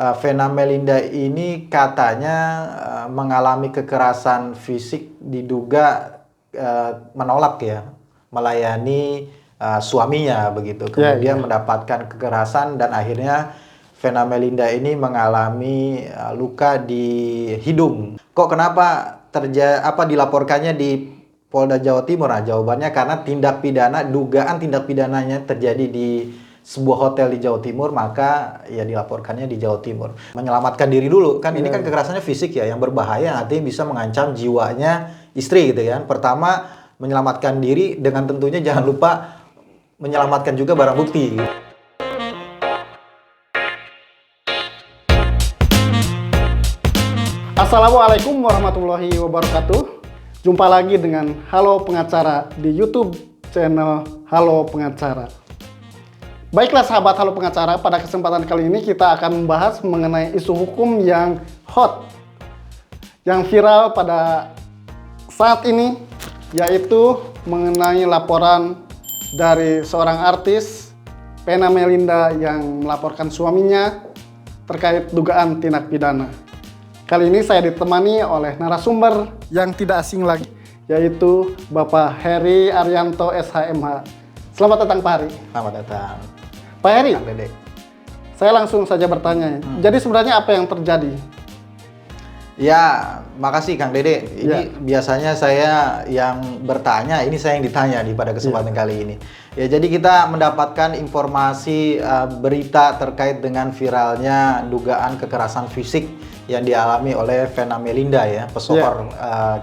Vena Melinda ini katanya mengalami kekerasan fisik, diduga menolak ya melayani suaminya begitu. Kemudian mendapatkan kekerasan dan akhirnya Vena Melinda ini mengalami luka di hidung. Kok kenapa dilaporkannya di Polda Jawa Timur? Nah, jawabannya karena dugaan tindak pidananya terjadi di sebuah hotel di Jawa Timur, maka ya dilaporkannya di Jawa Timur. Menyelamatkan diri dulu, kan ini kan kekerasannya fisik ya, yang berbahaya, artinya bisa mengancam jiwanya istri gitu kan. Pertama, menyelamatkan diri dengan tentunya jangan lupa menyelamatkan juga barang bukti. Assalamualaikum warahmatullahi wabarakatuh. Jumpa lagi dengan Halo Pengacara di YouTube channel Halo Pengacara. Baiklah sahabat Halo Pengacara, pada kesempatan kali ini kita akan membahas mengenai isu hukum yang hot, yang viral pada saat ini, yaitu mengenai laporan dari seorang artis, Vena Melinda, yang melaporkan suaminya terkait dugaan tindak pidana. Kali ini saya ditemani oleh narasumber yang tidak asing lagi, yaitu Bapak Heri Arianto SHMH. Selamat datang Pak Heri. Selamat datang. Pak Heri, Kang Dede. saya langsung saja bertanya. Jadi sebenarnya apa yang terjadi? Ya, makasih Kang Dede. Ini biasanya saya yang bertanya, ini saya yang ditanya pada kesempatan kali ini. Ya, jadi kita mendapatkan informasi berita terkait dengan viralnya dugaan kekerasan fisik yang dialami oleh Vena Melinda ya, pesohor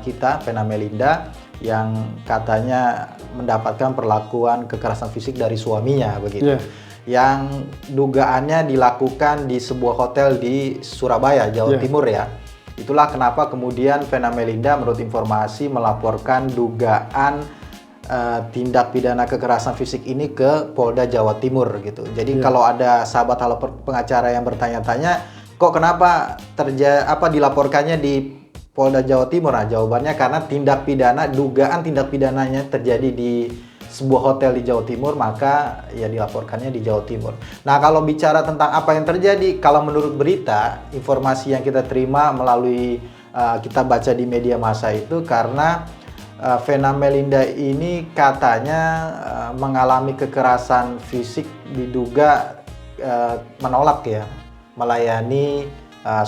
kita Vena Melinda, yang katanya mendapatkan perlakuan kekerasan fisik dari suaminya begitu. Yang dugaannya dilakukan di sebuah hotel di Surabaya, Jawa Timur ya. Itulah kenapa kemudian Vena Melinda menurut informasi melaporkan dugaan tindak pidana kekerasan fisik ini ke Polda Jawa Timur gitu. Jadi kalau ada sahabat Halo Pengacara yang bertanya-tanya, kok kenapa dilaporkannya di Polda Jawa Timur? Nah, jawabannya karena dugaan tindak pidananya terjadi di sebuah hotel di Jawa Timur, maka ya dilaporkannya di Jawa Timur. Nah, kalau bicara tentang apa yang terjadi, kalau menurut berita, informasi yang kita terima melalui kita baca di media massa itu, karena Vena Melinda ini katanya mengalami kekerasan fisik, diduga menolak ya melayani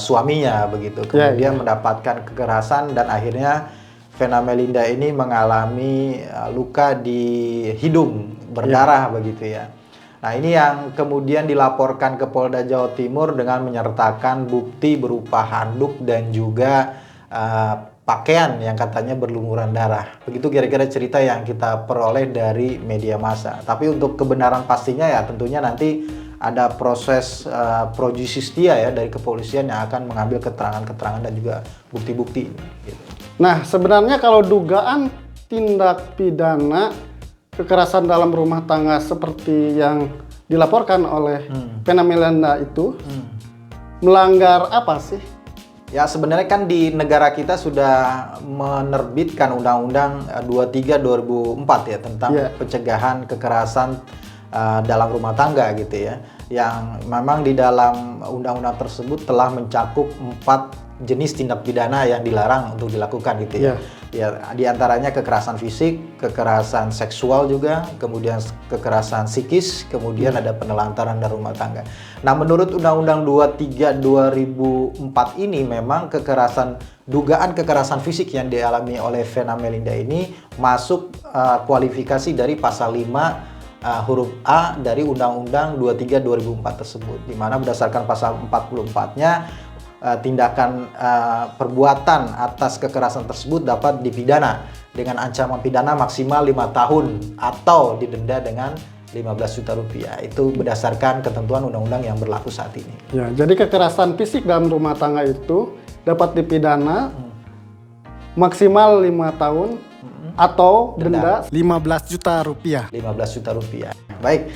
suaminya begitu. Kemudian mendapatkan kekerasan dan akhirnya Vena Melinda ini mengalami luka di hidung, berdarah begitu ya. Nah, ini yang kemudian dilaporkan ke Polda Jawa Timur dengan menyertakan bukti berupa handuk dan juga pakaian yang katanya berlumuran darah. Begitu kira-kira cerita yang kita peroleh dari media massa. Tapi untuk kebenaran pastinya ya tentunya nanti ada proses pro justistia ya dari kepolisian yang akan mengambil keterangan-keterangan dan juga bukti-bukti gitu. Nah, sebenarnya kalau dugaan tindak pidana kekerasan dalam rumah tangga seperti yang dilaporkan oleh Vena Melinda itu melanggar apa sih? Ya, sebenarnya kan di negara kita sudah menerbitkan Undang-Undang 23 2004 ya tentang pencegahan kekerasan dalam rumah tangga gitu ya. Yang memang di dalam undang-undang tersebut telah mencakup 4 jenis tindak pidana yang dilarang untuk dilakukan gitu ya. Ya, diantaranya kekerasan fisik, kekerasan seksual juga, kemudian kekerasan psikis, kemudian ada penelantaran dalam rumah tangga. Nah, menurut Undang-Undang 23 2004 ini memang dugaan kekerasan fisik yang dialami oleh Vena Melinda ini masuk kualifikasi dari pasal 5 huruf A dari Undang-Undang 23 2004 tersebut, di mana berdasarkan pasal 44-nya tindakan perbuatan atas kekerasan tersebut dapat dipidana dengan ancaman pidana maksimal 5 tahun atau didenda dengan 15 juta rupiah. Itu berdasarkan ketentuan undang-undang yang berlaku saat ini. Ya, jadi kekerasan fisik dalam rumah tangga itu dapat dipidana maksimal 5 tahun atau denda 15 juta rupiah. 15 juta rupiah. Baik.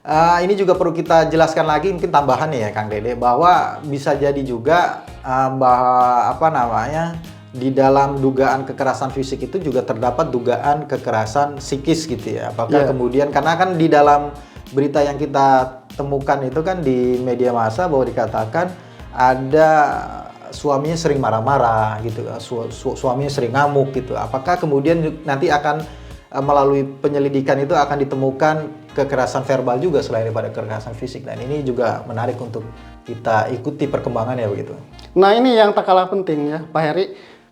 Ini juga perlu kita jelaskan lagi, mungkin tambahan ya Kang Dede, bahwa bisa jadi juga di dalam dugaan kekerasan fisik itu juga terdapat dugaan kekerasan psikis gitu ya. Apakah kemudian, karena kan di dalam berita yang kita temukan itu kan di media massa bahwa dikatakan ada suaminya sering marah-marah gitu, suaminya sering ngamuk gitu. Apakah kemudian nanti akan melalui penyelidikan itu akan ditemukan kekerasan verbal juga selain daripada kekerasan fisik, dan ini juga menarik untuk kita ikuti perkembangannya begitu. Nah ini yang tak kalah penting ya Pak Heri.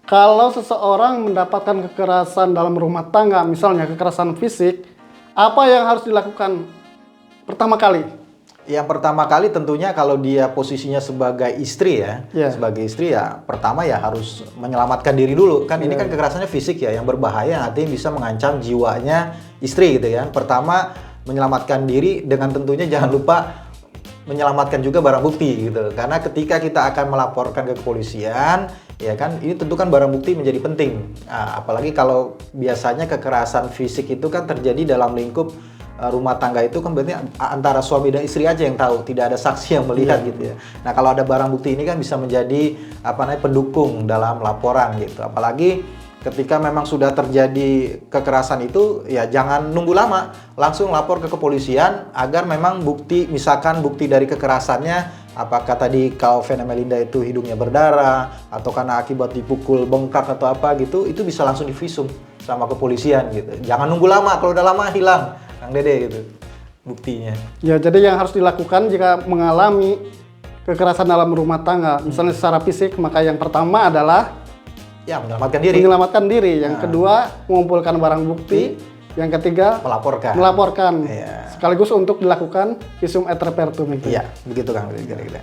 Kalau seseorang mendapatkan kekerasan dalam rumah tangga, misalnya kekerasan fisik, apa yang harus dilakukan pertama kali? Yang pertama kali tentunya kalau dia posisinya sebagai istri ya, sebagai istri ya pertama ya harus menyelamatkan diri dulu. Kan ini kan kekerasannya fisik ya, yang berbahaya artinya bisa mengancam jiwanya istri gitu ya. Pertama menyelamatkan diri dengan tentunya jangan lupa menyelamatkan juga barang bukti gitu. Karena ketika kita akan melaporkan ke kepolisian, ya kan ini tentu kan barang bukti menjadi penting. Nah, apalagi kalau biasanya kekerasan fisik itu kan terjadi dalam lingkup rumah tangga, itu kan berarti antara suami dan istri aja yang tahu, tidak ada saksi yang melihat gitu ya. Nah kalau ada barang bukti ini kan bisa menjadi pendukung dalam laporan gitu. Apalagi ketika memang sudah terjadi kekerasan itu ya jangan nunggu lama, langsung lapor ke kepolisian agar memang bukti, misalkan bukti dari kekerasannya, apakah tadi kalau Vena Melinda itu hidungnya berdarah atau karena akibat dipukul bengkak atau apa gitu, itu bisa langsung divisum sama kepolisian gitu. Jangan nunggu lama, kalau udah lama hilang Kang Dede gitu buktinya. Ya, jadi yang harus dilakukan jika mengalami kekerasan dalam rumah tangga, misalnya secara fisik, maka yang pertama adalah ya menyelamatkan diri. Menyelamatkan diri. Yang kedua, mengumpulkan barang bukti. Yang ketiga, melaporkan. Ya. Sekaligus untuk dilakukan visum et repertum itu. Iya, begitu Kang Dede.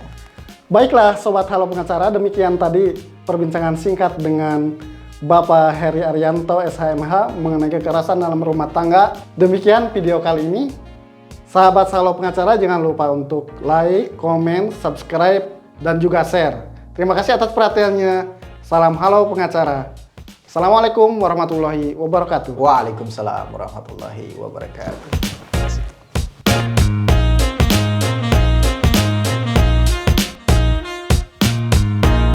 Baiklah Sobat Halo Pengacara, demikian tadi perbincangan singkat dengan Bapak Heri Arianto SHMH mengenai kekerasan dalam rumah tangga. Demikian video kali ini. Sahabat Halo Pengacara, jangan lupa untuk like, komen, subscribe, dan juga share. Terima kasih atas perhatiannya. Salam Halo Pengacara. Assalamualaikum warahmatullahi wabarakatuh. Waalaikumsalam warahmatullahi wabarakatuh.